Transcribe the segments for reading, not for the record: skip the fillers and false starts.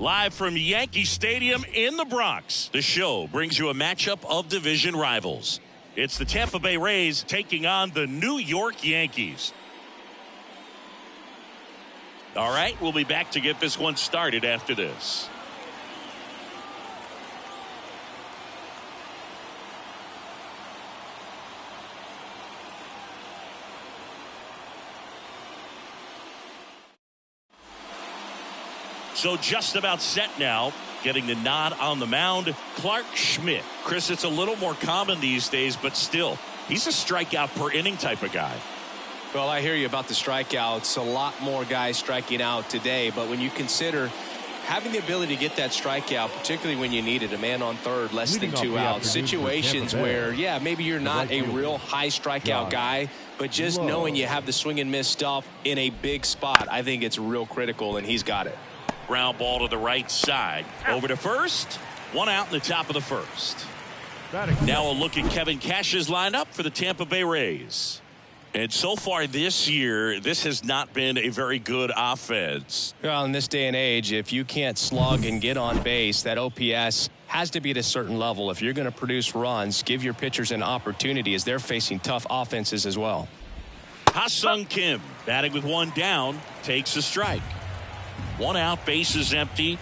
Live from Yankee Stadium in the Bronx, the show brings you a matchup of division rivals. It's the Tampa Bay Rays taking on the New York Yankees. All right, we'll be back to get this one started after this. So just about set now, getting the nod on the mound, Clark Schmidt. Chris, it's a little more common these days, but still, he's a strikeout per inning type of guy. Well, I hear you about the strikeouts. A lot more guys striking out today, but when you consider having the ability to get that strikeout, particularly when you need it, a man on third, less than 2 outs, situations where, yeah, maybe you're not a real high strikeout guy, but just knowing you have the swing and miss stuff in a big spot, I think it's real critical, and he's got it. Ground ball to the right side. Over to first. 1 out in the top of the first. Now a look at Kevin Cash's lineup for the Tampa Bay Rays. And so far this year, this has not been a very good offense. Well, in this day and age, if you can't slug and get on base, that OPS has to be at a certain level. If you're going to produce runs, give your pitchers an opportunity as they're facing tough offenses as well. Ha-Sung Kim, batting with 1 down, takes a strike. 1 out, base is empty.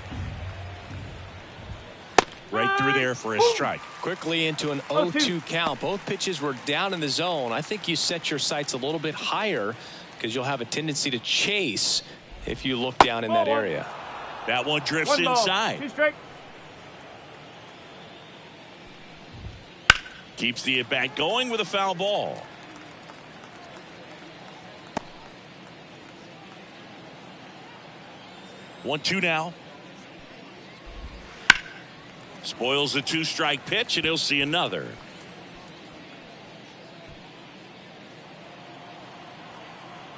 Right through there for a strike. Quickly into an 0-2 count. Both pitches were down in the zone. I think you set your sights a little bit higher because you'll have a tendency to chase if you look down in that area. That one drifts inside. Keeps the at-bat going with a foul ball. One, 2 now. Spoils the 2-strike pitch, and he'll see another.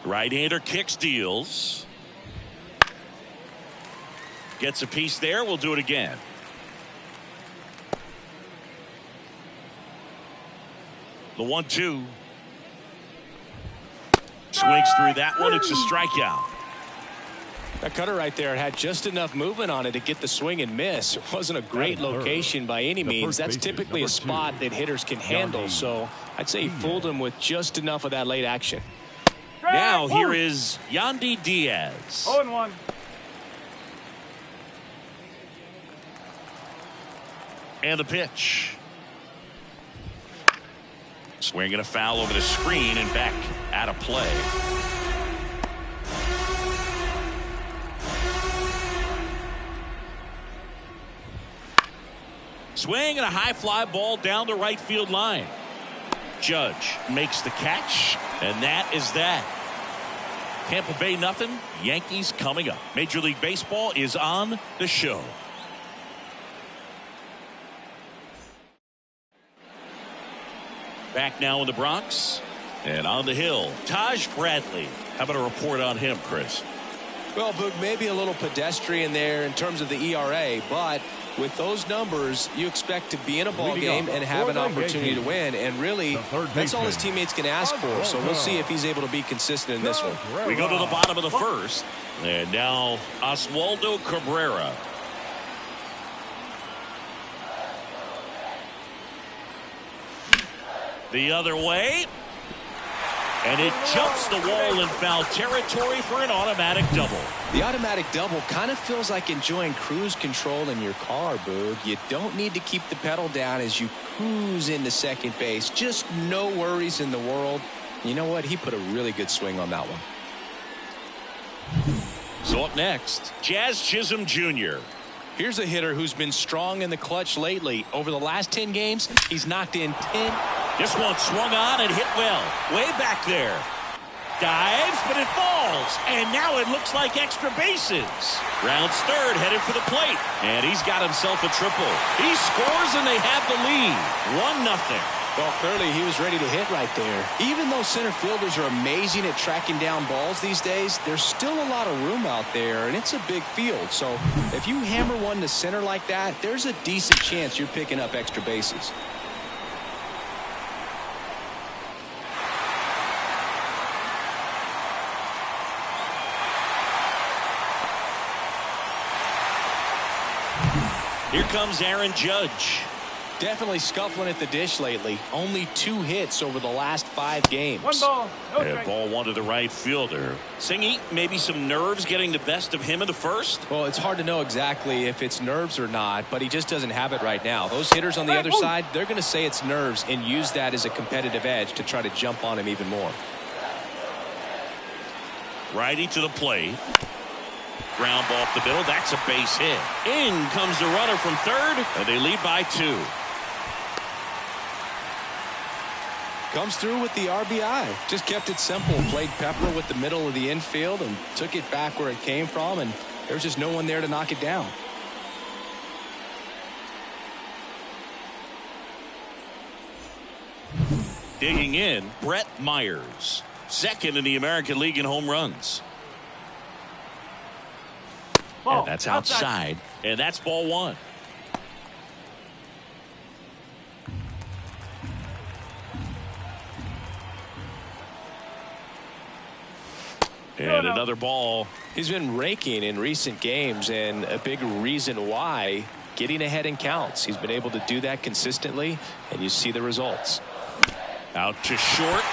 Right-hander kicks, deals. Gets a piece there. We'll do it again. The 1-2. Swings through that one. It's a strikeout. That cutter right there had just enough movement on it to get the swing and miss. It wasn't a great location by any means. That's typically a spot that hitters can handle. So I'd say he fooled him with just enough of that late action. Now here is Yandy Diaz. 0-1. And the pitch. Swinging a foul over the screen and back out of play. Swing and a high fly ball down the right field line. Judge makes the catch, and that is that. Tampa Bay nothing. Yankees coming up. Major League Baseball is on the show. Back now in the Bronx and on the hill, Taj Bradley. How about a report on him, Chris? Well, Boog, maybe a little pedestrian there in terms of the ERA, but with those numbers, you expect to be in a ball game and have an opportunity to win. And really, that's all his teammates can ask for. So we'll see if he's able to be consistent in this one. We go to the bottom of the first. And now Oswaldo Cabrera. The other way. And it jumps the wall in foul territory for an automatic double. The automatic double kind of feels like enjoying cruise control in your car, Boog. You don't need to keep the pedal down as you cruise into second base. Just no worries in the world. You know what? He put a really good swing on that one. So up next, Jazz Chisholm Jr. Here's a hitter who's been strong in the clutch lately. Over the last 10 games, he's knocked in 10. This one swung on and hit well. Way back there. Dives, but it falls. And now it looks like extra bases. Rounds third, headed for the plate. And he's got himself a triple. He scores and they have the lead. 1-0. Well, clearly he was ready to hit right there. Even though center fielders are amazing at tracking down balls these days, there's still a lot of room out there, and it's a big field. So if you hammer one to center like that, there's a decent chance you're picking up extra bases. Here comes Aaron Judge. Definitely scuffling at the dish lately. Only 2 hits over the last 5 games. One ball. No And strike. ball 1 to the right fielder. Singy, maybe some nerves getting the best of him in the first? Well, it's hard to know exactly if it's nerves or not, but he just doesn't have it right now. Those hitters on the other side, they're going to say it's nerves and use that as a competitive edge to try to jump on him even more. Righty to the plate. Ground ball up the middle. That's a base hit. In comes the runner from third, and they lead by 2. Comes through with the RBI. Just kept it simple. Played pepper with the middle of the infield and took it back where it came from, and there was just no one there to knock it down. Digging in, Brett Myers. Second in the American League in home runs. Ball. And that's outside. And that's ball 1. And another ball. He's been raking in recent games, and a big reason why, getting ahead in counts. He's been able to do that consistently, and you see the results. Out to short.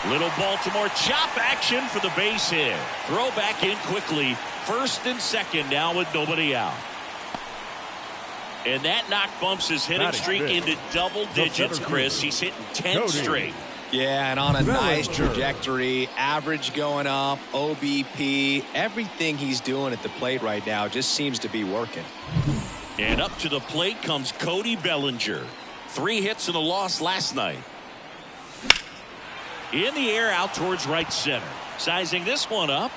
Little Baltimore chop action for the base hit. Throw back in quickly. First and second now with nobody out. And that knock bumps his hitting streak into double digits, Chris. He's hitting 10 straight. Yeah, and on a nice trajectory, average going up, OBP, everything he's doing at the plate right now just seems to be working. And up to the plate comes Cody Bellinger. 3 hits and a loss last night. In the air out towards right center. Sizing this one up.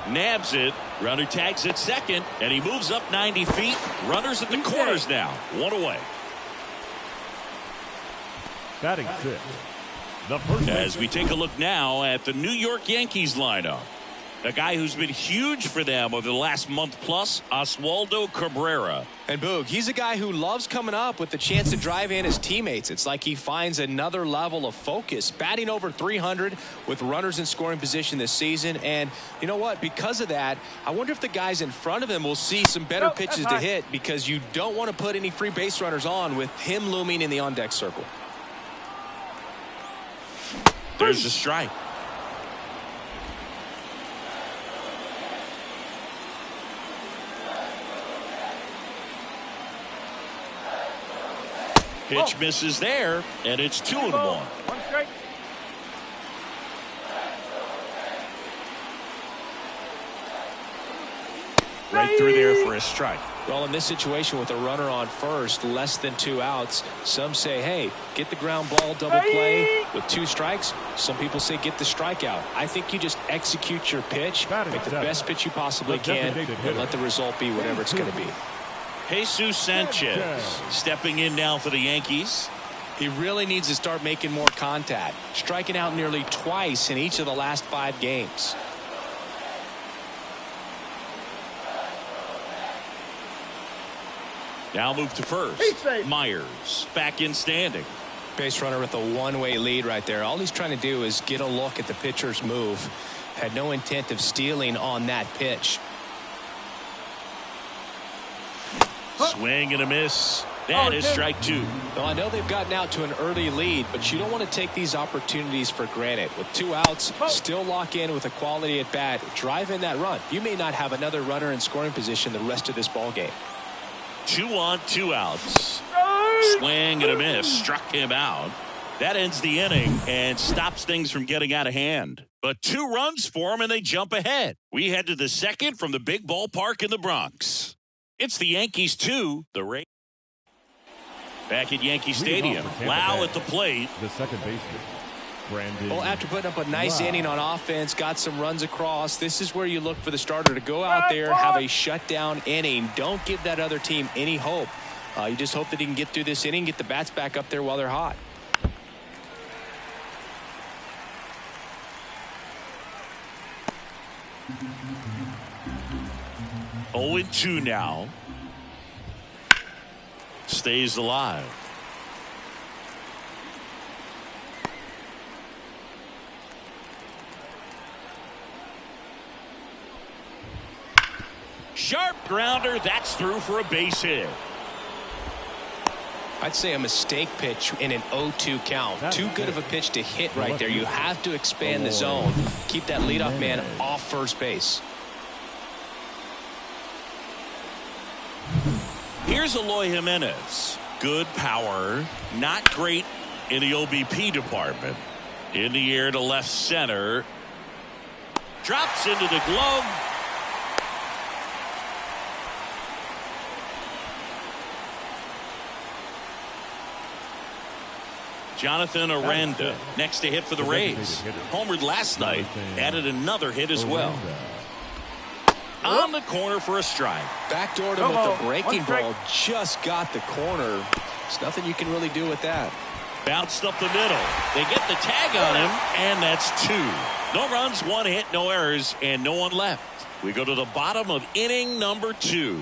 Nabs it. Runner tags at second, and he moves up 90 feet. Runners at the corners now. 1 away. Batting 6. The first As we take a look now at the New York Yankees lineup. A guy who's been huge for them over the last month plus, Oswaldo Cabrera. And Boog, he's a guy who loves coming up with the chance to drive in his teammates. It's like he finds another level of focus. Batting over 300 with runners in scoring position this season. And you know what? Because of that, I wonder if the guys in front of him will see some better pitches to hit, because you don't want to put any free base runners on with him looming in the on-deck circle. There's the strike. Pitch misses there, and it's 2-1. One strike. Right through there for a strike. Well, in this situation with a runner on first, less than 2 outs, some say, hey, get the ground ball double play with 2 strikes. Some people say get the strikeout. I think you just execute your pitch, make the best pitch you possibly can, and let the result be whatever it's going to be. Jesus Sanchez stepping in now for the Yankees. He really needs to start making more contact, striking out nearly twice in each of the last 5 games. Now move to first. Myers back in standing. Base runner with a one-way lead right there. All he's trying to do is get a look at the pitcher's move. Had no intent of stealing on that pitch. Swing and a miss. That is strike 2. Well, I know they've gotten out to an early lead, but you don't want to take these opportunities for granted. With 2 outs, still lock in with a quality at bat. Drive in that run. You may not have another runner in scoring position the rest of this ball game. 2 on, 2 outs. Swing and a miss. Struck him out. That ends the inning and stops things from getting out of hand. But 2 runs for him, and they jump ahead. We head to the second from the big ballpark in the Bronx. It's the Yankees 2, the Rays. Back at Yankee Stadium. Lau at the plate. The second baseman, Brandon. Well, after putting up a nice inning on offense, got some runs across, this is where you look for the starter to go out there, have a shutdown inning. Don't give that other team any hope. You just hope that he can get through this inning, get the bats back up there while they're hot. Oh, 0-2 now. Stays alive. Sharp grounder. That's through for a base hit. I'd say a mistake pitch in an 0-2 count. Too good of a pitch to hit right there. You have to expand the zone. Keep that leadoff man off first base. Here's Eloy Jimenez. Good power. Not great in the OBP department. In the air to left center. Drops into the glove. Jonathan Aranda next to hit for the Rays. Homered last night. Added another hit as well. On the corner for a strike. Backdoored him with the breaking ball. Just got the corner. There's nothing you can really do with that. Bounced up the middle. They get the tag on him, and that's 2. No runs, 1 hit, no errors, and no one left. We go to the bottom of inning number 2.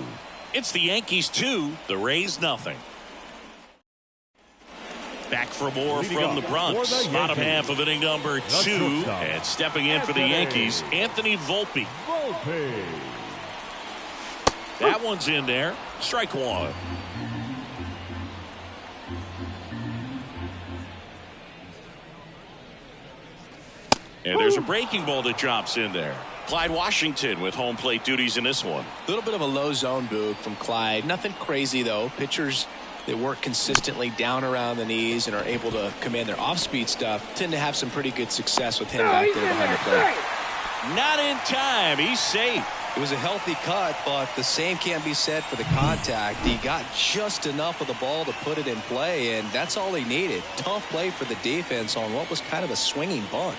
It's the Yankees 2, the Rays nothing. Back for more from the Bronx. Bottom half of inning number 2. And stepping in for the Yankees, Anthony Volpe. That one's in there. Strike 1. And there's a breaking ball that drops in there. Clyde Washington with home plate duties in this one. A little bit of a low zone boog from Clyde. Nothing crazy, though. Pitchers that work consistently down around the knees and are able to command their off-speed stuff tend to have some pretty good success with him back there behind the plate. Not in time. He's safe. It was a healthy cut, but the same can't be said for the contact. He got just enough of the ball to put it in play, and that's all he needed. Tough play for the defense on what was kind of a swinging bunt.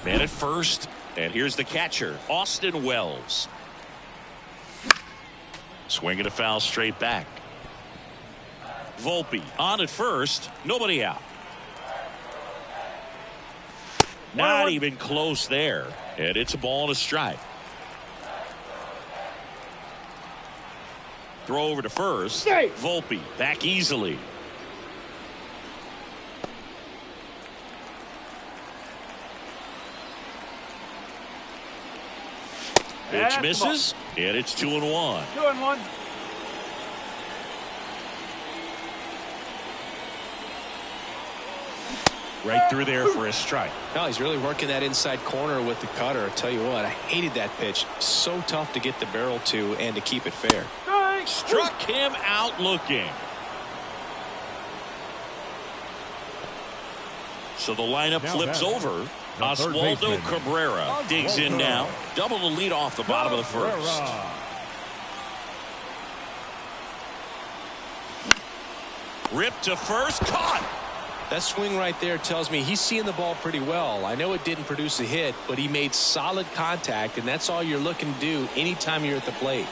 Man at first, and here's the catcher, Austin Wells. Swinging a foul straight back. Volpe on at first, nobody out. Not even close there, and it's a ball and a strike. Throw over to first. Volpe back easily. Pitch misses, and it's 2-1. 2-1. Right through there for a strike. No, he's really working that inside corner with the cutter. I'll tell you what, I hated that pitch. So tough to get the barrel to and to keep it fair. Struck him out looking. So the lineup flips over. Oswaldo Cabrera digs in now. Double the lead off the bottom of the first. Ripped to first, caught. That swing right there tells me he's seeing the ball pretty well. I know it didn't produce a hit, but he made solid contact, and that's all you're looking to do anytime you're at the plate.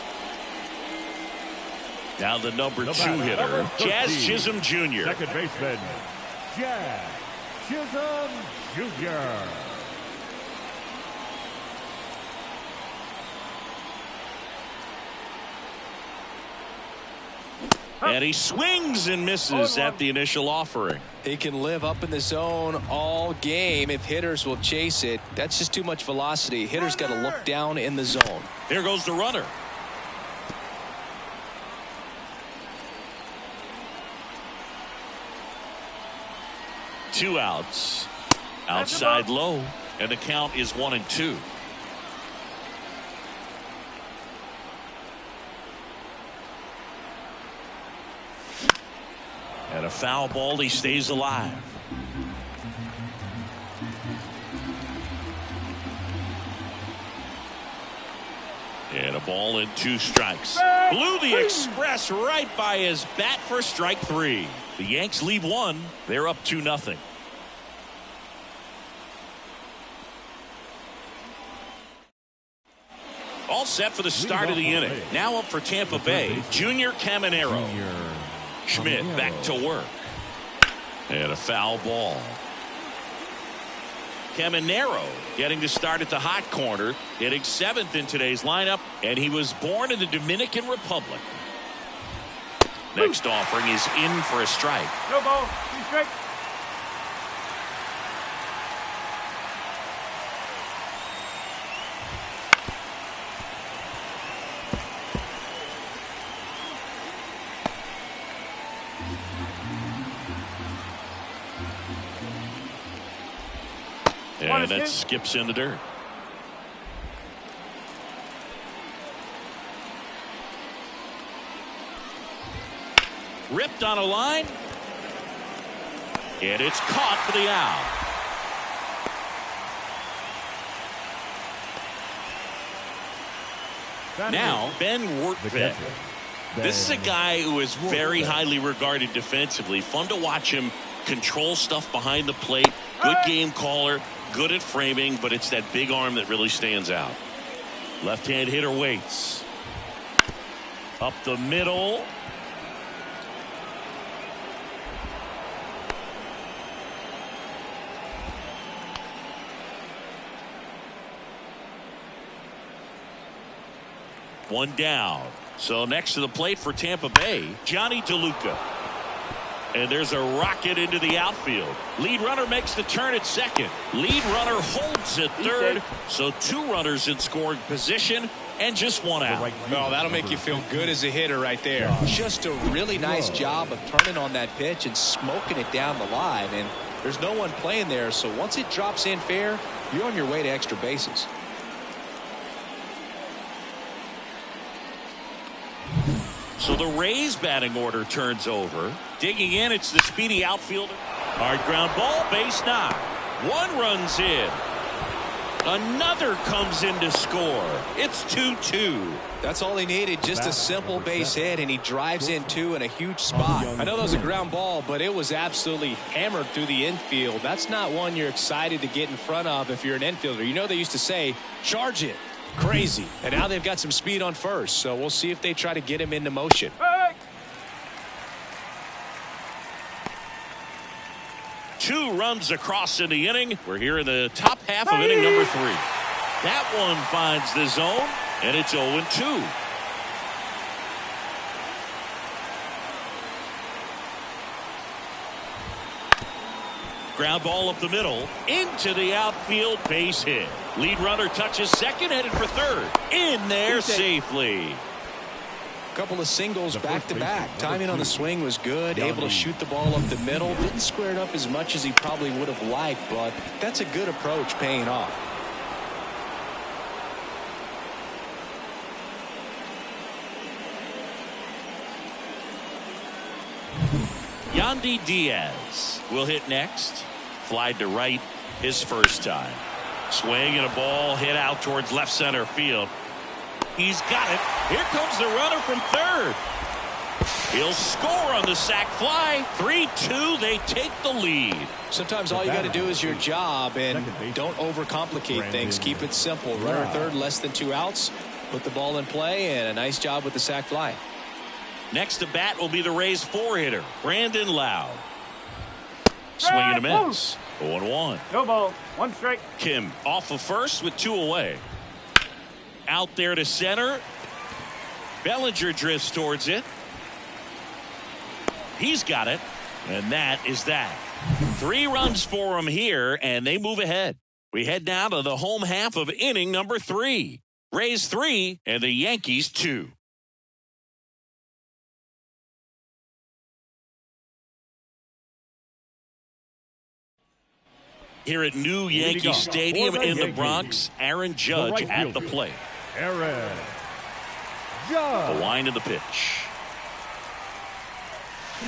Now the number 2 hitter, Jazz Chisholm Jr. Second baseman, Jazz Chisholm Jr. And he swings and misses at the initial offering. He can live up in the zone all game if hitters will chase it. That's just too much velocity. Hitters got to look down in the zone. Here goes the runner. Two outs. Outside low. And the count is 1-2. And a foul ball, he stays alive. And a ball and 2 strikes. Blew the express right by his bat for strike 3. The Yanks lead 1. They're up 2-0. All set for the start of the inning. Now up for Tampa Bay, Junior Caminero. Schmidt back to work. And a foul ball. Caminero getting to start at the hot corner, hitting 7th in today's lineup, and he was born in the Dominican Republic. Next offering is in for a strike. No ball. Strike. And that skips in the dirt. Ripped on a line. And it's caught for the out. Now, Ben Wortved. This is a guy who is very highly regarded defensively. Fun to watch him control stuff behind the plate. Good game caller. Good at framing, but it's that big arm that really stands out. Left-hand hitter waits. Up the middle. One down. So next to the plate for Tampa Bay, Johnny DeLuca. And there's a rocket into the outfield. Lead runner makes the turn at second. Lead runner holds at third. So 2 runners in scoring position and just 1 out. Oh, that'll make you feel good as a hitter right there. Just a really nice job of turning on that pitch and smoking it down the line. And there's no one playing there. So once it drops in fair, you're on your way to extra bases. So the Rays batting order turns over. Digging in, it's the speedy outfielder. Hard ground ball, base knock. 1 runs in. Another comes in to score. It's 2-2. That's all he needed, just a simple base hit, and he drives in 2 in a huge spot. I know that was a ground ball, but it was absolutely hammered through the infield. That's not one you're excited to get in front of if you're an infielder. You know they used to say, charge it. Crazy. And now they've got some speed on first, so we'll see if they try to get him into motion. Hey! 2 runs across in the inning. We're here in the top half of inning number 3. That one finds the zone, and it's 0-2. Ground ball up the middle, into the outfield, base hit. Lead runner touches second, headed for third. In there safely. A couple of singles back-to-back. Timing on the swing was good. Able to shoot the ball up the middle. Didn't square it up as much as he probably would have liked, but that's a good approach paying off. Yandy Diaz will hit next. Fly to right his first time. Swing and a ball hit out towards left center field. He's got it. Here comes the runner from third. He'll score on the sac fly. 3-2. They take the lead. Sometimes all you got to do is your job and don't overcomplicate things. Keep it simple. Runner third, less than 2 outs. Put the ball in play, and a nice job with the sac fly. Next to bat will be the Rays 4-hitter, Brandon Lowe. Swing and a miss. 0-1. No ball. 1 strike. Kim off of first with 2 away. Out there to center. Bellinger drifts towards it. He's got it. And that is that. 3 runs for him here, and they move ahead. We head now to the home half of inning number 3. Rays 3 and the Yankees 2. Here at new Yankee Stadium in the Bronx, Aaron Judge at the plate. Aaron Judge. The wind of the pitch.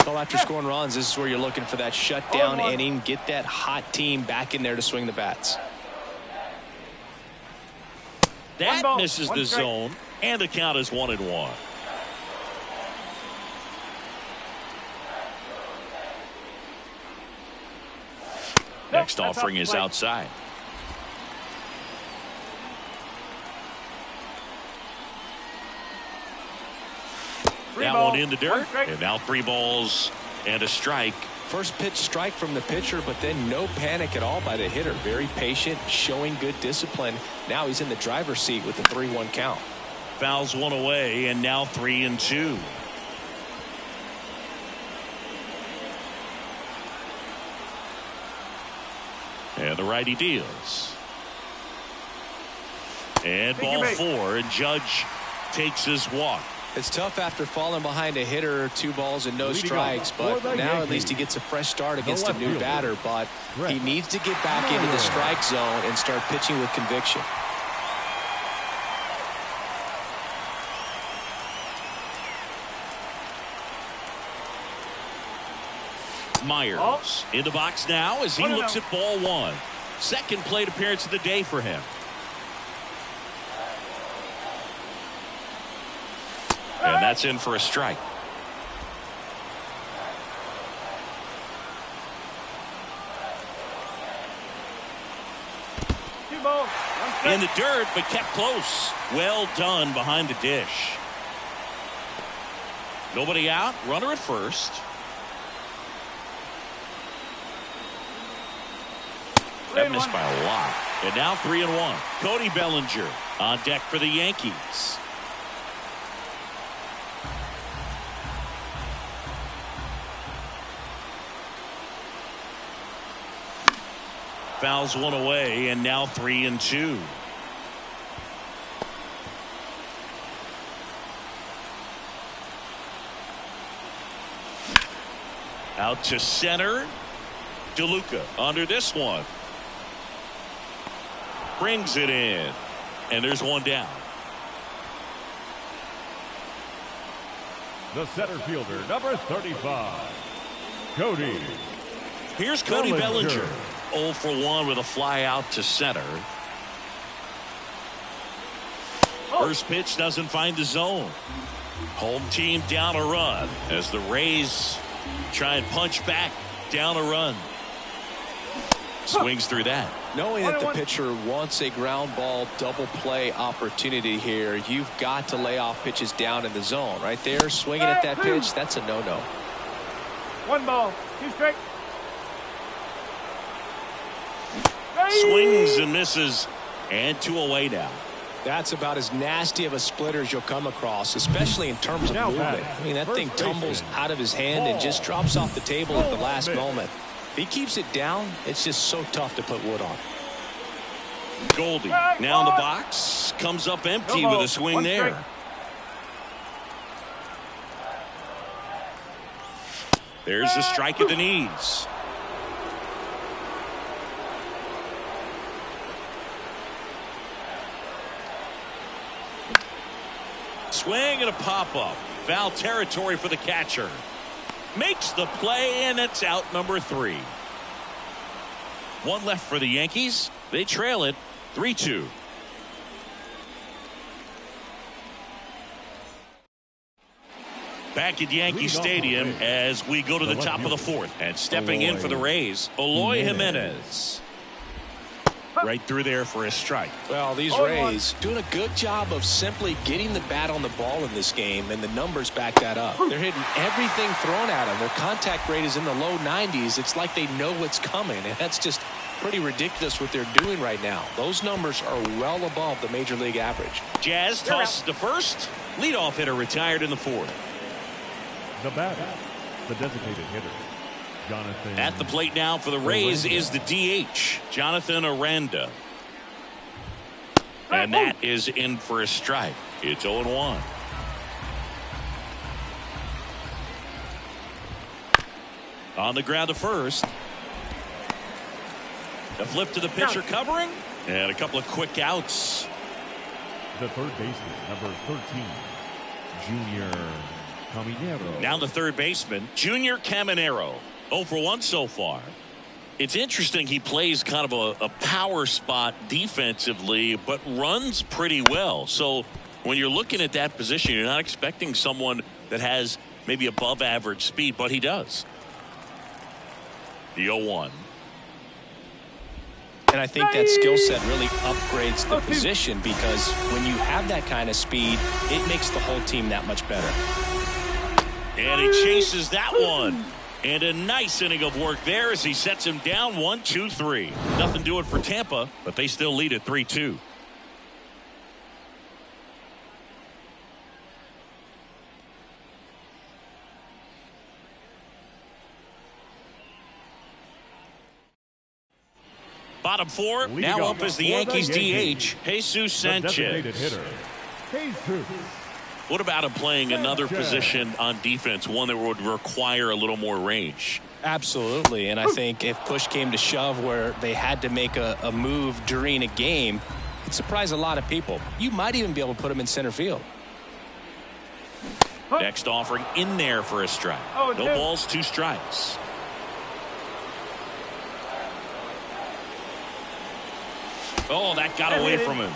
Well, after scoring runs, this is where you're looking for that shutdown inning. Get that hot team back in there to swing the bats. That misses the zone, and the count is 1-1. Next offering is outside. That one in the dirt, and now 3 balls and a strike. First pitch strike from the pitcher, but then no panic at all by the hitter. Very patient, showing good discipline. Now he's in the driver's seat with the 3-1 count. Fouls 1 away, and now 3-2. And the righty deals. And ball 4, and Judge takes his walk. It's tough after falling behind a hitter, 2 balls and no strikes, but now at least he gets a fresh start against a new batter. But he needs to get back into the strike zone and start pitching with conviction. Myers in the box now as he looks at ball 1. Second plate appearance of the day for him. And that's in for a strike. In the dirt, but kept close. Well done behind the dish. Nobody out. Runner at first. That missed by a lot. And now 3-1. Cody Bellinger on deck for the Yankees. Fouls one away, and now 3-2. Out to center. DeLuca under this one. Brings it in. And there's one down. The center fielder, number 35, Cody. Here's Cody Bellinger. 0 for 1 with a fly out to center. First pitch doesn't find the zone. Home team down a run as the Rays try and punch back down a run. Swings through that. Knowing that the pitcher wants a ground ball double play opportunity here, you've got to lay off pitches down in the zone. Right there, swinging at that pitch, that's a no-no. 1 ball, 2 strikes. Swings and misses, and 2 away now. That's about as nasty of a splitter as you'll come across, especially in terms of movement. I mean, that thing tumbles out of his hand and just drops off the table at the last moment. If he keeps it down, it's just so tough to put wood on. Goldie now in the box, comes up empty with a swing there. There's a strike at the knees. Swing and a pop-up. Foul territory for the catcher. Makes the play, and it's out number 3. 1 left for the Yankees. They trail it 3-2. Back at Yankee Stadium as we go to the top of the 4th. And stepping in for the Rays, Eloy Jimenez. Right through there for a strike. Well, these Rays doing a good job of simply getting the bat on the ball in this game, and the numbers back that up. They're hitting everything thrown at them. Their contact rate is in the low 90s. It's like they know what's coming, and that's just pretty ridiculous what they're doing right now. Those numbers are well above the major league average. Jazz tosses to first. Leadoff hitter retired in the 4th. The batter, the designated hitter, Jonathan. At the plate now for the Rays is the DH, Jonathan Aranda. And that is in for a strike. It's 0-1. On the ground to first. A flip to the pitcher covering. And a couple of quick outs. The third baseman, number 13, Junior Caminero. Now the third baseman, Junior Caminero. 0 for 1 so far. It's interesting he plays kind of a power spot defensively, but runs pretty well. So when you're looking at that position, you're not expecting someone that has maybe above average speed, but he does. The 0-1. And I think that skill set really upgrades the position, because when you have that kind of speed, it makes the whole team that much better. And he chases that one. And a nice inning of work there as he sets him down 1-2-3. Nothing doing for Tampa, but they still lead at 3-2. Bottom 4, now up as the Yankees DH, Jesus Sanchez. Hitter, Jesus What about him playing another position on defense, one that would require a little more range? Absolutely, and I think if push came to shove where they had to make a move during a game, it'd surprise a lot of people. You might even be able to put him in center field. Next offering in there for a strike. No balls, 2 strikes. Oh, that got away from him.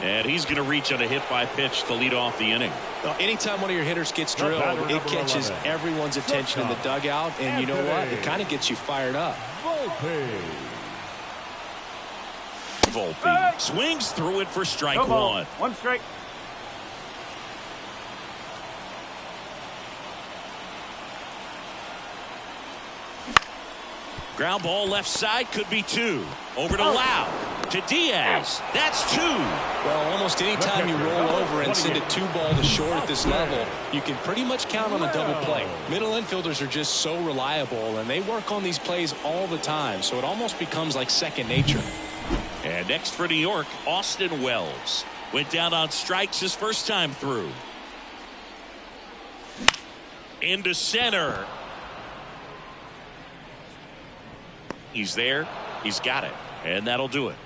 And he's going to reach on a hit by pitch to lead off the inning. Well, anytime one of your hitters gets drilled, it catches everyone's attention in the dugout. And you know what? It kind of gets you fired up. Volpe swings through it for strike 1. 1 strike. Ground ball left side, could be 2. Over to Lau. To Diaz. That's 2. Well, almost any time you roll over and send a 2-ball to short at this level, you can pretty much count on a double play. Middle infielders are just so reliable, and they work on these plays all the time, so it almost becomes like second nature. And next for New York, Austin Wells. Went down on strikes his first time through. Into center. He's there. He's got it. And that'll do it.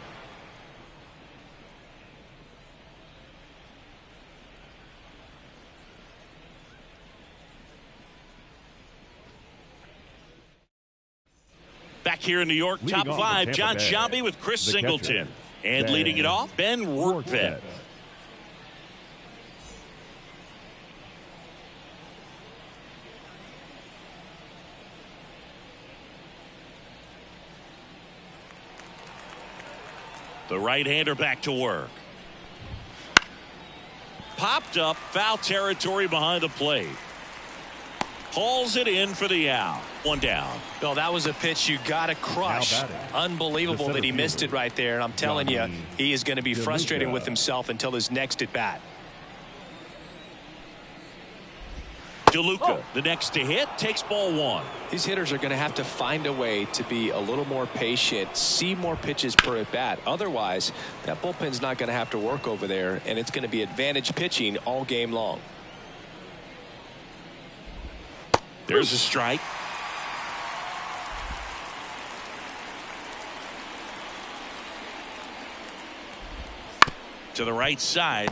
Back here in New York, top 5, John Sciambi with Chris Singleton. And leading it off, Ben Rortvedt. The right-hander back to work. Popped up, foul territory behind the plate. Hauls it in for the out. 1 down. Well, that was a pitch you got to crush. Unbelievable that he missed it right there. And I'm telling you, he is going to be frustrated with himself until his next at bat. DeLuca, the next to hit, takes ball 1. These hitters are going to have to find a way to be a little more patient, see more pitches per at bat. Otherwise, that bullpen's not going to have to work over there, and it's going to be advantage pitching all game long. There's a strike. To the right side.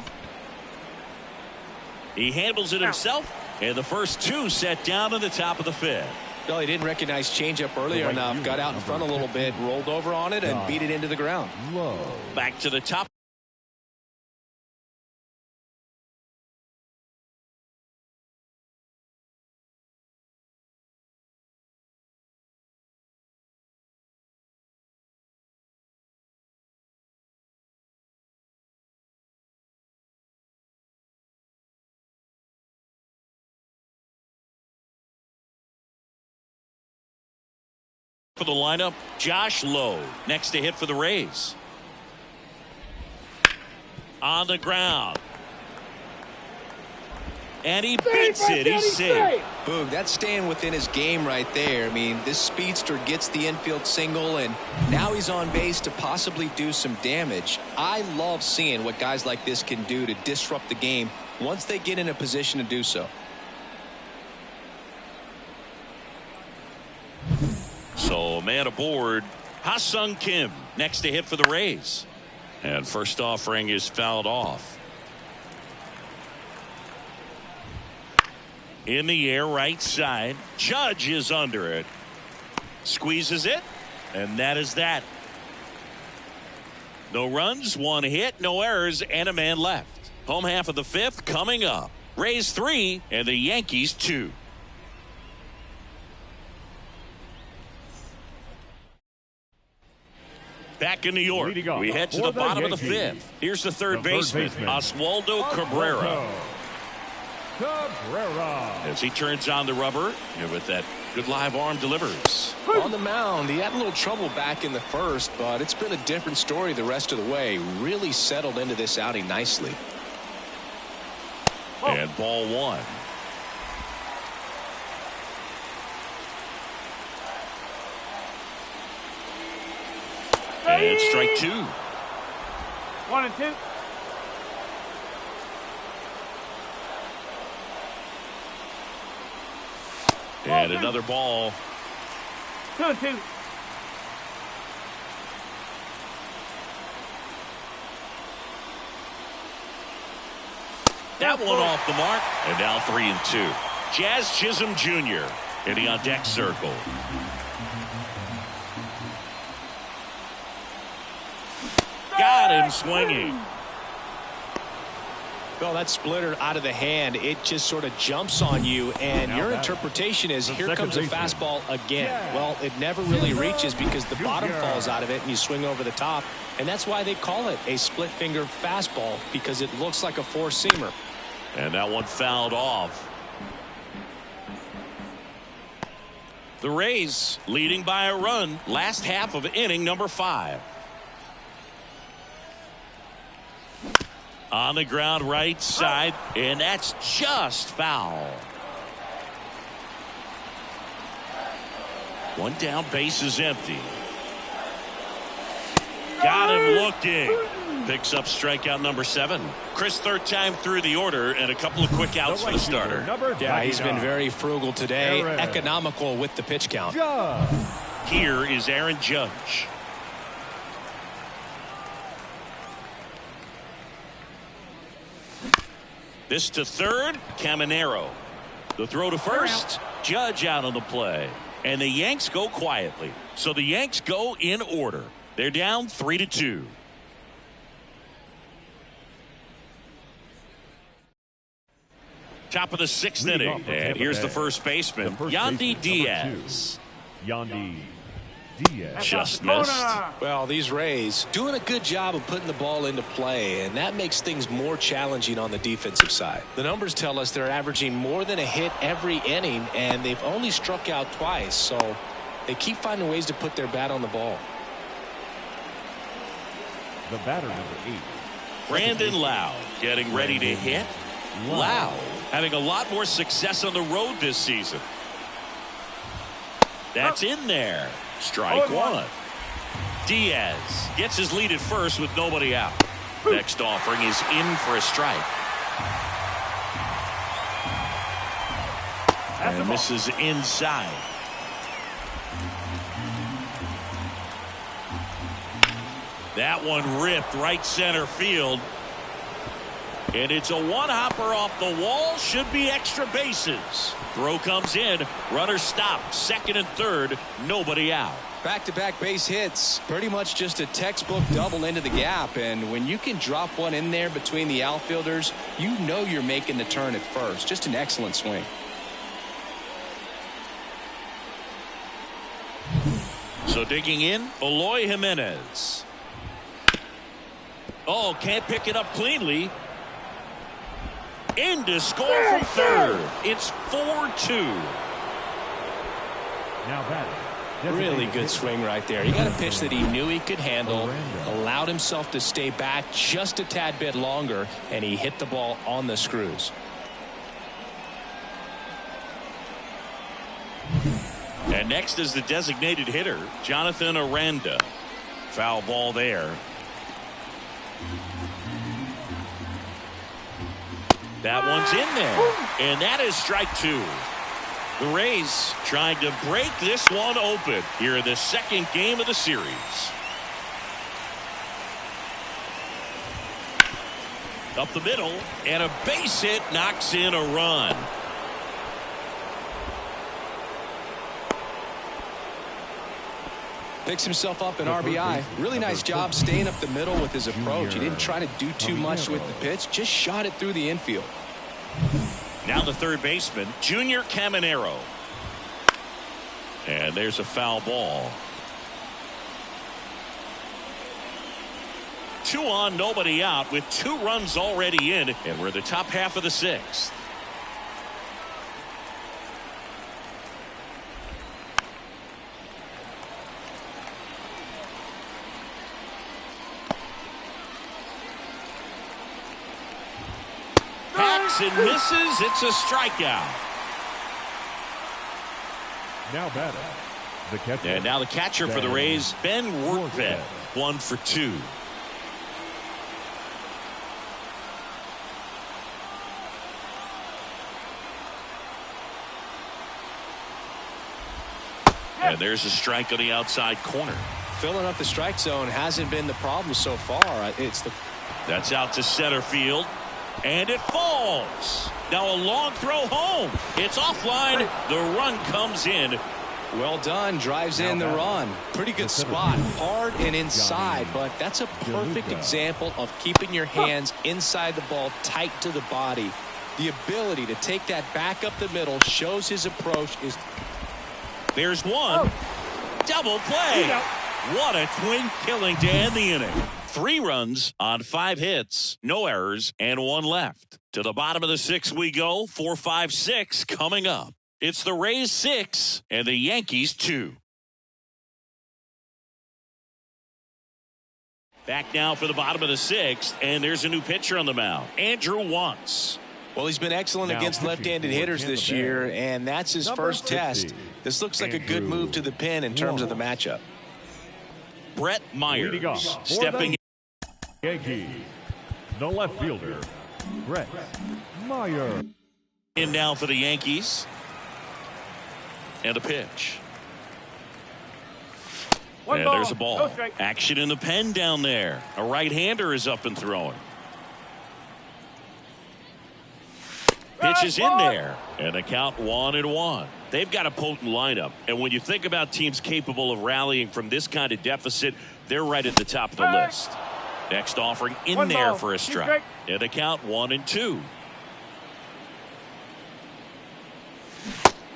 He handles it himself. And the first 2 set down in the top of the 5th. No, he didn't recognize changeup earlier enough. Got out in front a little bit, rolled over on it, and beat it into the ground. Back to the top. For the lineup, Josh Lowe. Next to hit for the Rays. On the ground. And he beats it. He's safe. Boog, that's staying within his game right there. I mean, this speedster gets the infield single, and now he's on base to possibly do some damage. I love seeing what guys like this can do to disrupt the game once they get in a position to do so. So, man aboard, Ha-Sung Kim next to hit for the Rays. And first offering is fouled off. In the air, right side. Judge is under it. Squeezes it. And that is that. No runs, 1 hit, no errors, and a man left. Home half of the 5th coming up. Rays 3 and the Yankees 2. Back in New York, we head to the bottom of the 5th. Here's the third baseman, Oswaldo Cabrera. As he turns on the rubber, and with that good live arm delivers. On the mound, he had a little trouble back in the first, but it's been a different story the rest of the way. Really settled into this outing nicely. And ball 1. And strike 2. 1 and 2. And another ball. 2-2. That one off the mark. And now 3-2. Jazz Chisholm Jr. hitting on deck circle. Got him swinging. Well, that splitter out of the hand, it just sort of jumps on you, and your interpretation is, here comes a fastball again. Well, it never really reaches because the bottom falls out of it and you swing over the top, and that's why they call it a split finger fastball, because it looks like a four-seamer. And that one fouled off. The Rays leading by a run, last half of inning number 5. On the ground right side, and that's just foul. One down, base is empty. Got him looking. Picks up strikeout number 7. Chris, third time through the order, and a couple of quick outs for the starter. Yeah, he's been very frugal today, economical with the pitch count. Here is Aaron Judge. This to third, Caminero. The throw to first, Judge out on the play. And the Yanks go quietly. So the Yanks go in order. They're down 3-2. Top of the 6th inning. And here's the first baseman, Yandy Diaz. Yandy Diaz. Just missed. Well, these Rays doing a good job of putting the ball into play, and that makes things more challenging on the defensive side. The numbers tell us they're averaging more than a hit every inning, and they've only struck out twice, so they keep finding ways to put their bat on the ball. The batter, number 8. Brandon Lau getting ready to hit. Lau having a lot more success on the road this season. That's in there. Strike one. Diaz gets his lead at first with nobody out. Next offering is in for a strike. And misses inside. That one ripped right center field. And it's a one-hopper off the wall. Should be extra bases. Throw comes in. Runner stopped. Second and third. Nobody out. Back-to-back base hits. Pretty much just a textbook double into the gap. And when you can drop one in there between the outfielders, you know you're making the turn at first. Just an excellent swing. So digging in, Eloy Jimenez. Oh, can't pick it up cleanly. In to score from third. It's 4-2. Now batting. Really good swing right there. He got a pitch that he knew he could handle, allowed himself to stay back just a tad bit longer, and he hit the ball on the screws. And next is the designated hitter, Jonathan Aranda. Foul ball there. That one's in there. And that is strike 2. The Rays trying to break this one open here in the second game of the series. Up the middle, and a base hit knocks in a run. Picks himself up an RBI. Really nice job staying up the middle with his approach. He didn't try to do too much with the pitch, just shot it through the infield. Now the third baseman, Junior Caminero. And there's a foul ball. 2 on, nobody out with 2 runs already in, and we're the top half of the 6th. Hacks and misses. It's a strikeout. Now batting. The catcher. And now the catcher for the Rays, Ben Workvet, 1 for 2. And there's a strike on the outside corner. Filling up the strike zone hasn't been the problem so far. That's out to center field. And it falls. Now a long throw home. It's offline. The run comes in. Well done. Drives in the run. Pretty good spot. Hard and inside, but that's a perfect example of keeping your hands inside the ball, tight to the body. The ability to take that back up the middle shows his approach is. There's one. Double play. What a twin killing to end the inning. 3 runs on 5 hits, no errors, and 1 left. To the bottom of the 6th we go. 4, 5, 6 coming up. It's the Rays 6 and the Yankees 2. Back now for the bottom of the 6th, and there's a new pitcher on the mound. Andrew Wantz. Well, he's been excellent against left-handed hitters this year, and that's his first test. This looks like a good move to the pin in terms of the matchup. Brett Myers stepping in. Yankees, the left fielder, Brett Myers. In now for the Yankees. And a pitch. And there's a ball. Action in the pen down there. A right-hander is up and throwing. Pitch is in there. And the count 1-1. They've got a potent lineup. And when you think about teams capable of rallying from this kind of deficit, they're right at the top of the list. Next offering in there for a strike. And the count 1-2.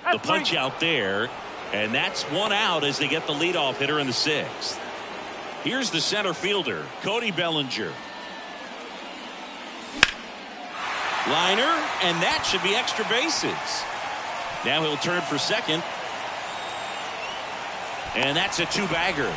The punch out there, and that's 1 out as they get the leadoff hitter in the 6th. Here's the center fielder, Cody Bellinger. Liner, and that should be extra bases. Now he'll turn for second. And that's a 2-bagger.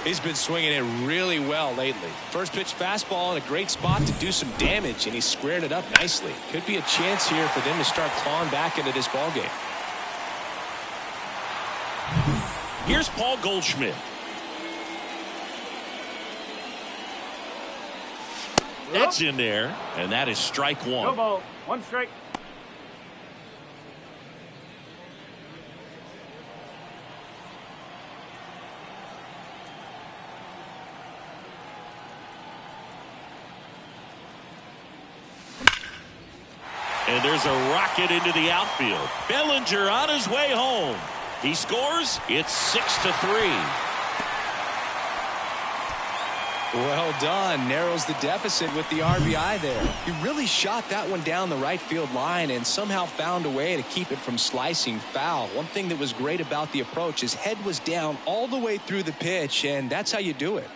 He's been swinging it really well lately. First pitch fastball in a great spot to do some damage, and he squared it up nicely. Could be a chance here for them to start clawing back into this ballgame. Here's Paul Goldschmidt. That's in there, and that is strike 1. No ball. 1 strike. And there's a rocket into the outfield. Bellinger on his way home. He scores. It's 6-3. Well done. Narrows the deficit with the RBI there. He really shot that one down the right field line and somehow found a way to keep it from slicing foul. One thing that was great about the approach, his head was down all the way through the pitch, and that's how you do it.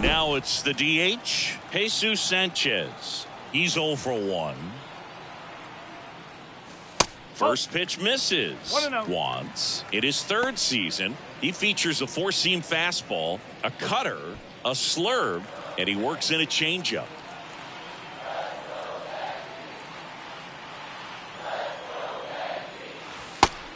Now it's the DH, Jesus Sanchez. He's 0 for 1. First pitch misses. Once. In his 3rd season, he features a 4-seam fastball, a cutter, a slurve, and he works in a changeup.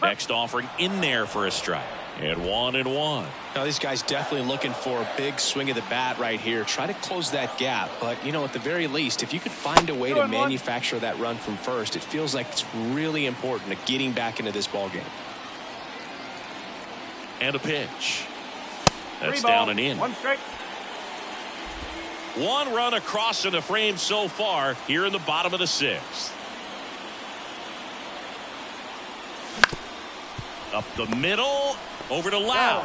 Next offering in there for a strike. And 1-1. Now these guys definitely looking for a big swing of the bat right here. Try to close that gap. But, you know, at the very least, if you could find a way to manufacture that run from first, it feels like it's really important to getting back into this ball game. And a pitch. That's down and in. 1 strike. 1 run across in the frame so far here in the bottom of the 6th. Up the middle, over to Lau,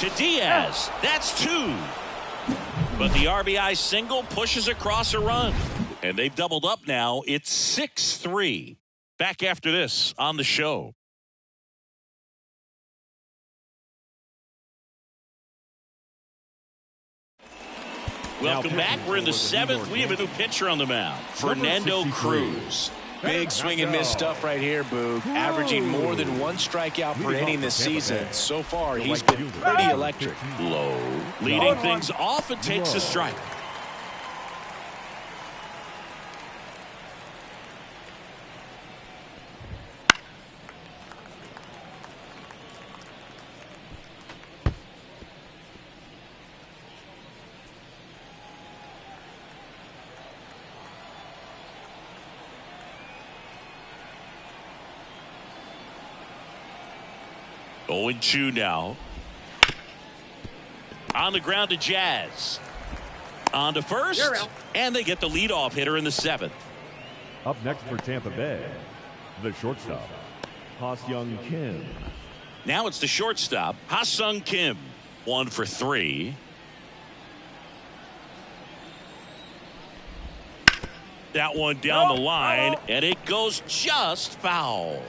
to Diaz. That's 2. But the RBI single pushes across a run. And they've doubled up now. It's 6-3. Back after this on the show. Welcome back. We're in the 7th. We have a new pitcher on the mound, Fernando Cruz. Big swing and miss stuff right here, Boog. Averaging more than 1 strikeout per inning this season. So far, he's been pretty electric. Low. Leading things off and takes a strike. 0-2 now. On the ground to Jazz. On to first. And they get the leadoff hitter in the 7th. Up next for Tampa Bay, the shortstop, Ha-Seong Kim. Now it's the shortstop, Ha-Seong Kim. 1 for 3. That one down the line, and it goes just foul.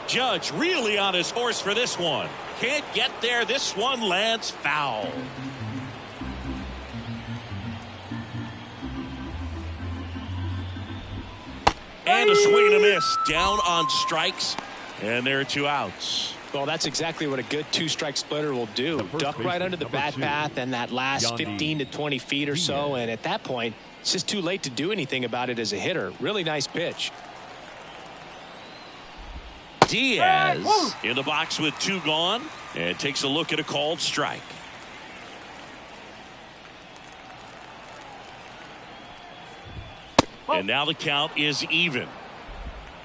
Judge really on his horse for this one. Can't get there. This one lands foul. And a swing and a miss. Down on strikes. And there are 2 outs. Well, that's exactly what a good 2-strike splitter will do. Duck right under the bat path and that last 15 to 20 feet or so. And at that point, it's just too late to do anything about it as a hitter. Really nice pitch. Diaz in the box with 2 gone and takes a look at a called strike. And now the count is even.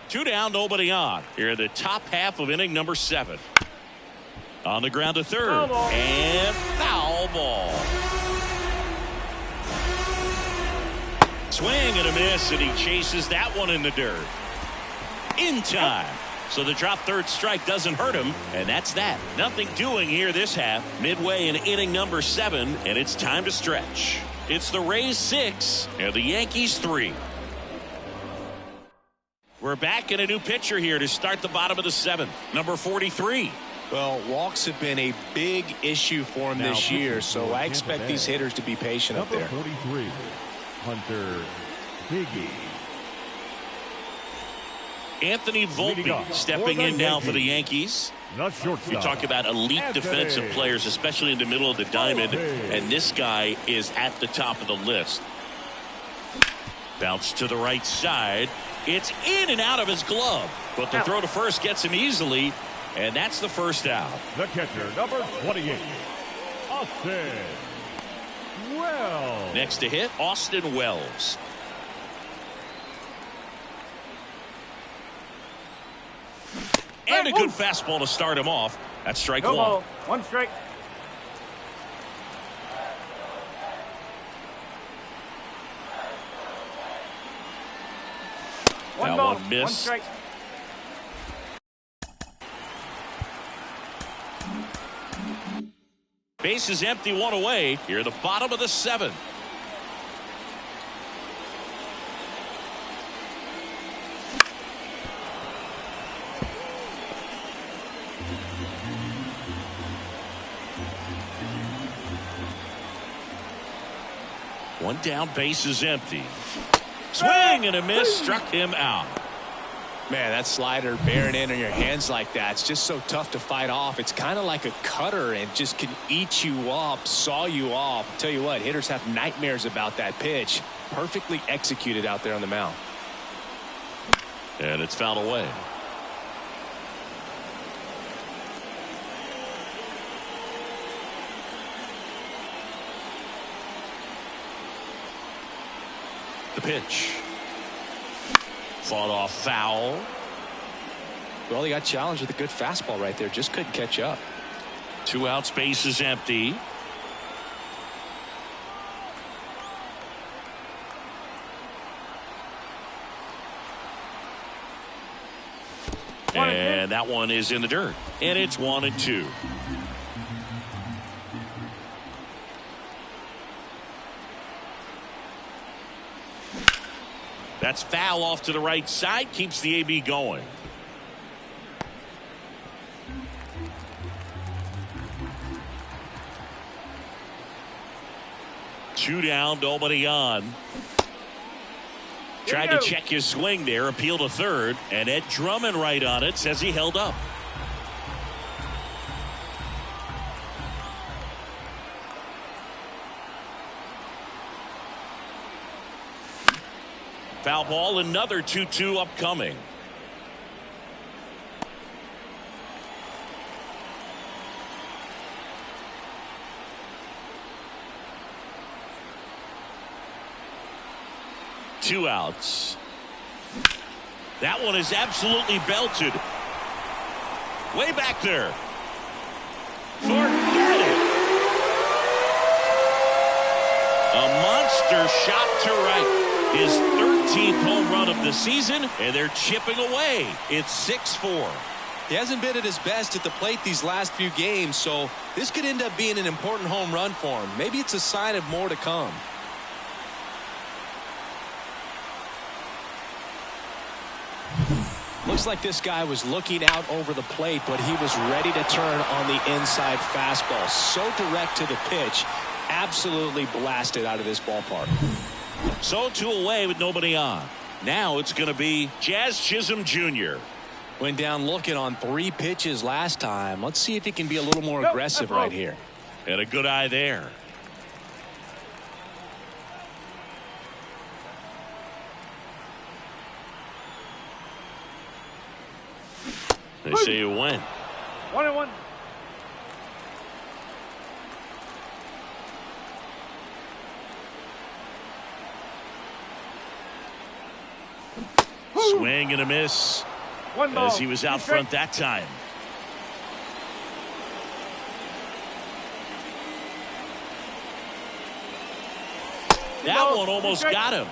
2 down, nobody on. Here in the top half of inning number 7. On the ground to third. And foul ball. Swing and a miss, and he chases that one in the dirt. In time. So the drop third strike doesn't hurt him, and that's that. Nothing doing here this half. Midway in inning number 7, and it's time to stretch. It's the Rays 6 and the Yankees 3. We're back in a new pitcher here to start the bottom of the 7th. Number 43. Well, walks have been a big issue for him this year, so I expect these hitters to be patient up there. Number 43, Hunter Biggie. Anthony Volpe stepping in now for the Yankees. You talk about elite defensive players, especially in the middle of the diamond, and this guy is at the top of the list. Bounce to the right side. It's in and out of his glove, but the throw to first gets him easily, and that's the first out. The catcher, number 28, Austin Wells. Next to hit, Austin Wells. And a good fastball to start him off. That's strike 1. 1 strike. That one missed. 1 strike. Base is empty, 1 away. Here at the bottom of the 7th. One down, base is empty. Swing and a miss, struck him out. Man, that slider bearing in on your hands like that, it's just so tough to fight off. It's kind of like a cutter and just can eat you up, saw you off. Tell you what, hitters have nightmares about that pitch. Perfectly executed out there on the mound. And it's fouled away. The pitch. Fought off foul. Well, he got challenged with a good fastball right there. Just couldn't catch up. 2 outs, base is empty. And that one is in the dirt. And it's 1-2. That's foul off to the right side. Keeps the AB going. Two down, nobody on. Tried to check his swing there, appeal to third, and Ed Drummond right on it, says he held up. Foul ball, another 2-2 upcoming. 2 outs. That one is absolutely belted. Way back there. Forget it. A monster shot to right. His 13th home run of the season, and they're chipping away. It's 6-4. He hasn't been at his best at the plate these last few games, so this could end up being an important home run for him. Maybe it's a sign of more to come. Looks like this guy was looking out over the plate, but he was ready to turn on the inside fastball. So direct to the pitch. Absolutely blasted out of this ballpark. So 2 away with nobody on. Now it's going to be Jazz Chisholm Jr. Went down looking on 3 pitches last time. Let's see if he can be a little more aggressive right here. And a good eye there. They say you win. 1-1. Swing and a miss. 1 ball. As he was out front that time. That one almost got him.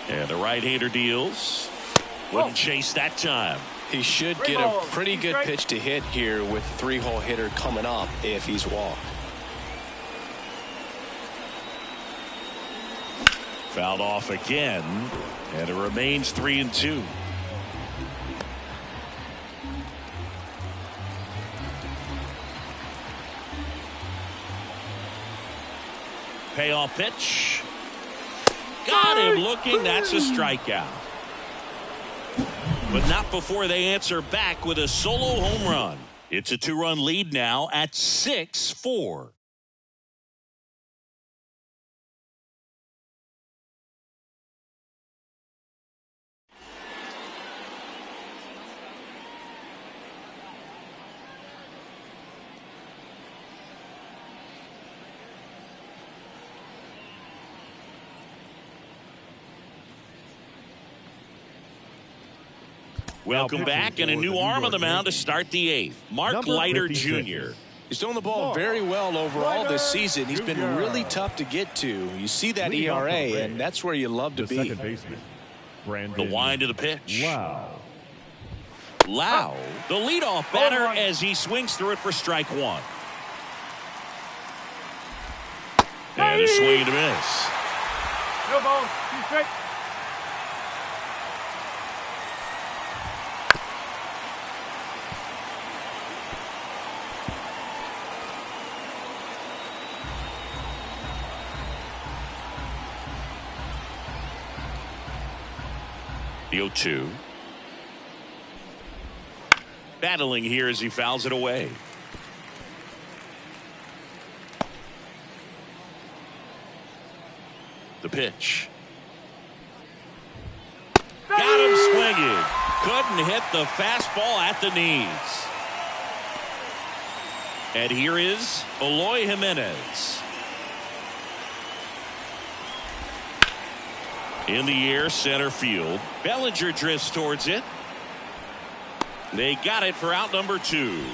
And the right-hander deals. Wouldn't chase that time. He should get a pretty good pitch to hit here with the 3-hole hitter coming up if he's walked. Fouled off again, and it remains 3-2. Payoff pitch. Got him looking. That's a strikeout. But not before they answer back with a solo home run. It's a 2-run lead now at 6-4. Welcome back, and a new arm on the mound to start the 8th. Mark Leiter Jr. He's throwing the ball very well overall this season. He's been really tough to get to. You see that ERA, and that's where you love to be. The wind of the pitch. Lau, the leadoff batter, as he swings through it for strike 1. And a swing and a miss. No ball. 2 strikes. The 0-2. Battling here as he fouls it away. The pitch. Got him swinging. Couldn't hit the fastball at the knees. And here is Eloy Jimenez. In the air, center field. Bellinger drifts towards it. They got it for out number 2.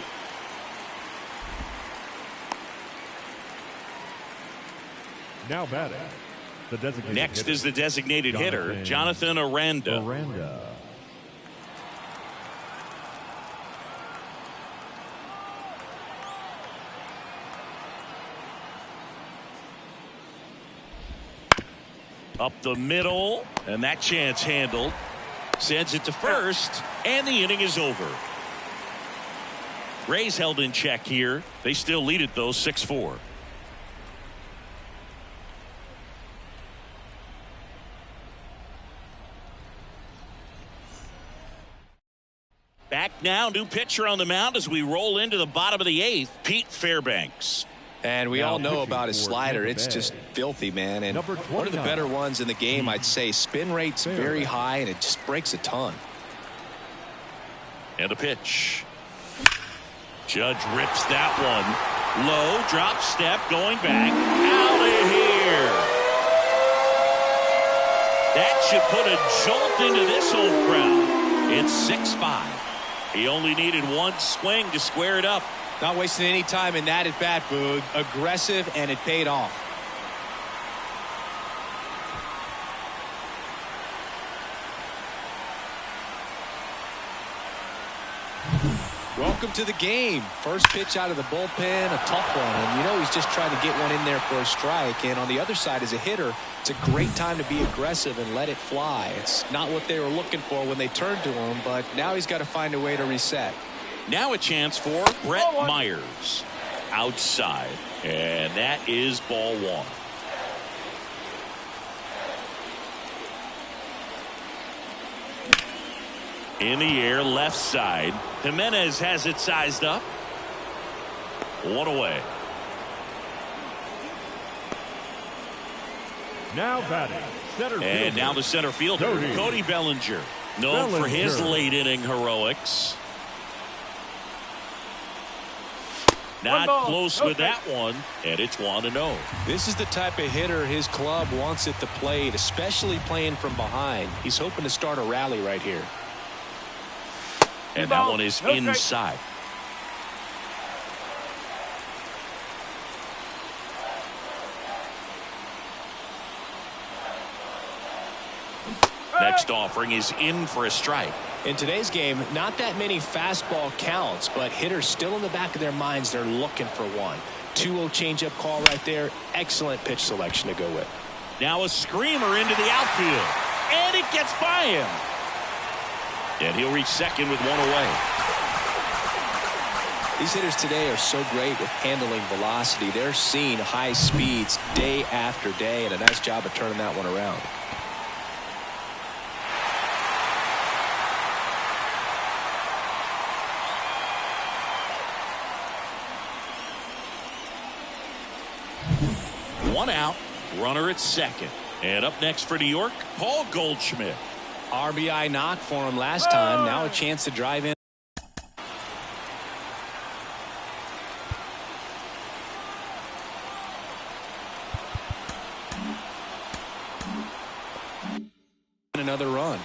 Now batting. The designated Next hitter. is the designated hitter, Jonathan Aranda. Up the middle, and that chance handled. Sends it to first, and the inning is over. Rays held in check here. They still lead it, though, 6-4. Back now, new pitcher on the mound as we roll into the bottom of the 8th, Pete Fairbanks. And we all know about his slider. It's just filthy, man. And one of the better ones in the game, I'd say. Spin rate's very high, and it just breaks a ton. And a pitch. Judge rips that one. Low, drop step, going back. Out of here. That should put a jolt into this home crowd. It's 6-5. He only needed one swing to square it up. Not wasting any time in that at bat, Boog. Aggressive, and it paid off. Welcome to the game. First pitch out of the bullpen, a tough one. And you know he's just trying to get one in there for a strike. And on the other side, as a hitter, it's a great time to be aggressive and let it fly. It's not what they were looking for when they turned to him, but now he's got to find a way to reset. Now a chance for Brett Myers. Outside. And that is ball one. In the air, left side. Jimenez has it sized up. One away. Now batting, center fielder. And now the center fielder, Cody Bellinger. Known for his late inning heroics. Not close with that one, and it's 1-0. This is the type of hitter his club wants at the plate, especially playing from behind. He's hoping to start a rally right here. And that one is inside. Next offering is in for a strike. In today's game, not that many fastball counts, but hitters still in the back of their minds, they're looking for one. 2-0 changeup call right there. Excellent pitch selection to go with. Now a screamer into the outfield. And it gets by him. And he'll reach second with one away. These hitters today are so great with handling velocity. They're seeing high speeds day after day, and a nice job of turning that one around. One out, runner at second. And up next for New York, Paul Goldschmidt. RBI knock for him last time. Now a chance to drive in. Another run.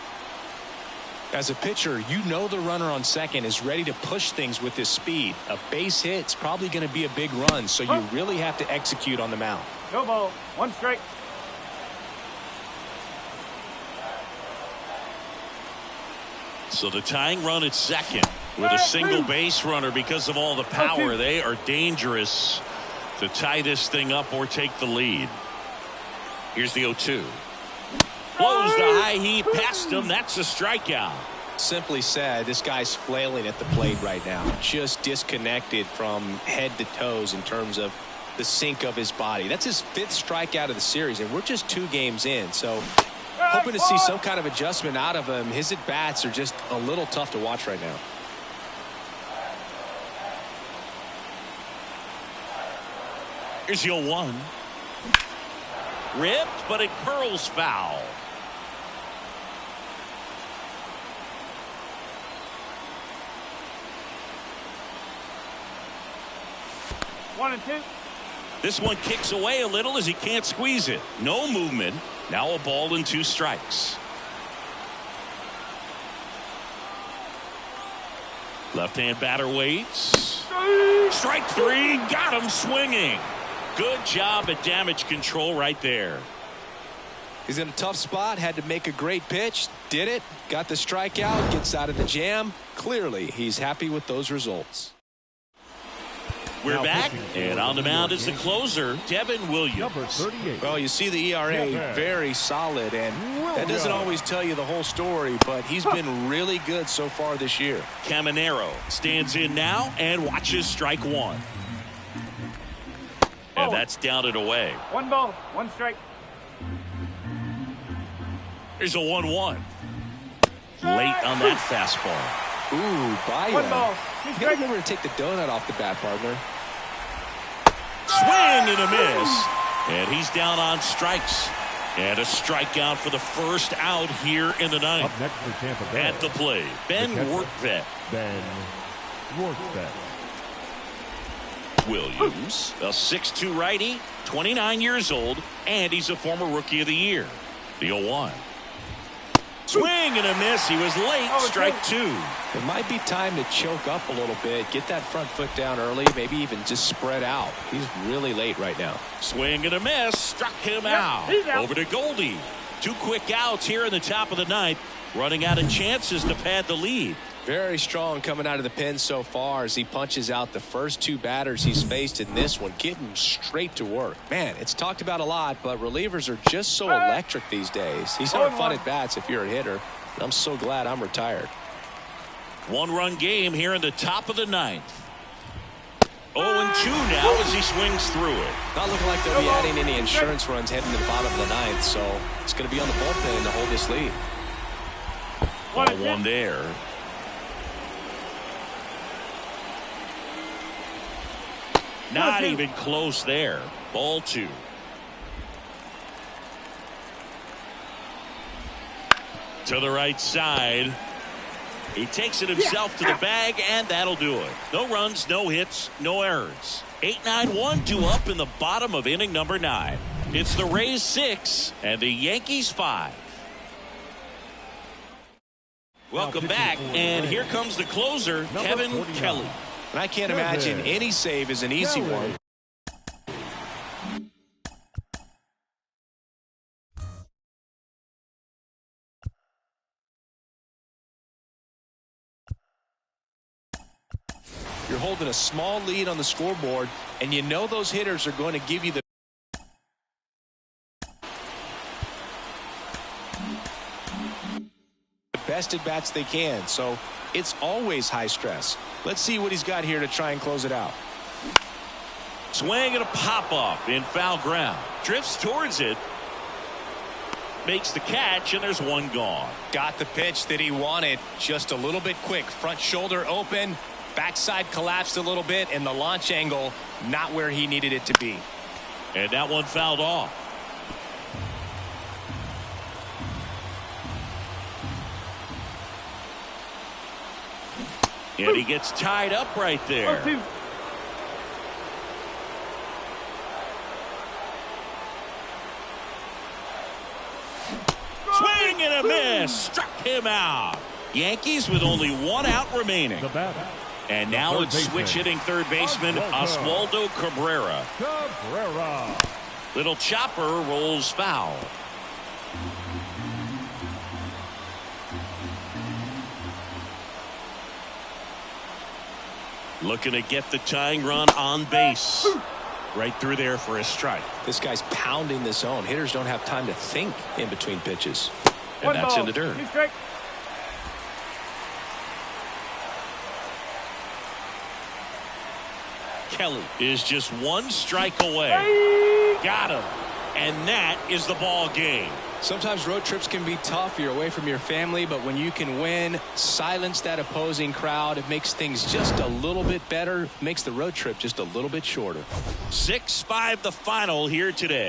As a pitcher, you know the runner on second is ready to push things with his speed. A base hit's probably going to be a big run, so you really have to execute on the mound. No ball. One strike. So the tying run at second with a single base runner because of all the power. They are dangerous to tie this thing up or take the lead. Here's the 0-2. Blows the high heat past him. That's a strikeout. Simply said, this guy's flailing at the plate right now. Just disconnected from head to toes in terms of the sink of his body. That's his 5th strikeout of the series, and we're just 2 games in. So hoping to see some kind of adjustment out of him. His at-bats are just a little tough to watch right now. Here's the 0-1. Ripped, but it curls foul. One and two. This one kicks away a little as he can't squeeze it. No movement. Now a ball and 2 strikes. Left-hand batter waits. Strike 3. Got him swinging. Good job at damage control right there. He's in a tough spot. Had to make a great pitch. Did it. Got the strikeout. Gets out of the jam. Clearly, he's happy with those results. We're back, and on the mound is the closer, Devin Williams. Number 38. Well, you see the ERA very solid, and that doesn't always tell you the whole story, but he's been really good so far this year. Caminero stands in now and watches strike 1. And that's down and away. 1 ball, 1 strike. Here's a 1-1. Late on that fastball. Ooh, Baia. 1 ball, 2 You gotta strike. remember to take the donut off the bat, partner. Swing and a miss. And he's down on strikes. And a strikeout for the first out here in the ninth. Up next for Tampa Bay. At the plate, Ben Workvet. Ben Workvet. Williams, a 6'2 righty, 29 years old, and he's a former Rookie of the Year. The 0-1. Swing and a miss. He was late. Strike two. It might be time to choke up a little bit. Get that front foot down early. Maybe even just spread out. He's really late right now. Swing and a miss. Struck him out. Over to Goldie. 2 quick outs here in the top of the ninth. Running out of chances to pad the lead. Very strong coming out of the pen so far as he punches out the first 2 batters he's faced in this one, getting straight to work. Man, it's talked about a lot, but relievers are just so electric these days. He's having fun at bats if you're a hitter. I'm so glad I'm retired. 1-run game here in the top of the ninth. 0-2 now as he swings through it. Not looking like they'll be adding any insurance runs heading to the bottom of the ninth, so it's going to be on the bullpen to hold this lead. 1-1 there. Not even close there. Ball 2. To the right side. He takes it himself to the bag, and that'll do it. No runs, no hits, no errors. 8-9-1 due up in the bottom of inning number 9. It's the Rays 6 and the Yankees 5. Welcome back, and here comes the closer, Kevin Kelly. And I can't imagine any save is an easy one. You're holding a small lead on the scoreboard, and you know those hitters are going to give you the best at bats they can, so it's always high stress. Let's see what he's got here to try and close it out. Swing and a pop-up in foul ground. Drifts towards it. Makes the catch, and there's one gone. Got the pitch that he wanted, just a little bit quick. Front shoulder open, backside collapsed a little bit, and the launch angle not where he needed it to be. And that one fouled off. And he gets tied up right there. Swing and a miss. Struck him out. Yankees with only 1 out remaining. And now it's switch hitting third baseman Oswaldo Cabrera. Little chopper rolls foul. Looking to get the tying run on base. Right through there for a strike. This guy's pounding the zone. Hitters don't have time to think in between pitches. And that's in the dirt. Kelly is just 1 strike away. Got him. And that is the ball game. Sometimes road trips can be tough. You're away from your family, but when you can win, silence that opposing crowd, it makes things just a little bit better, makes the road trip just a little bit shorter. 6-5 the final here today.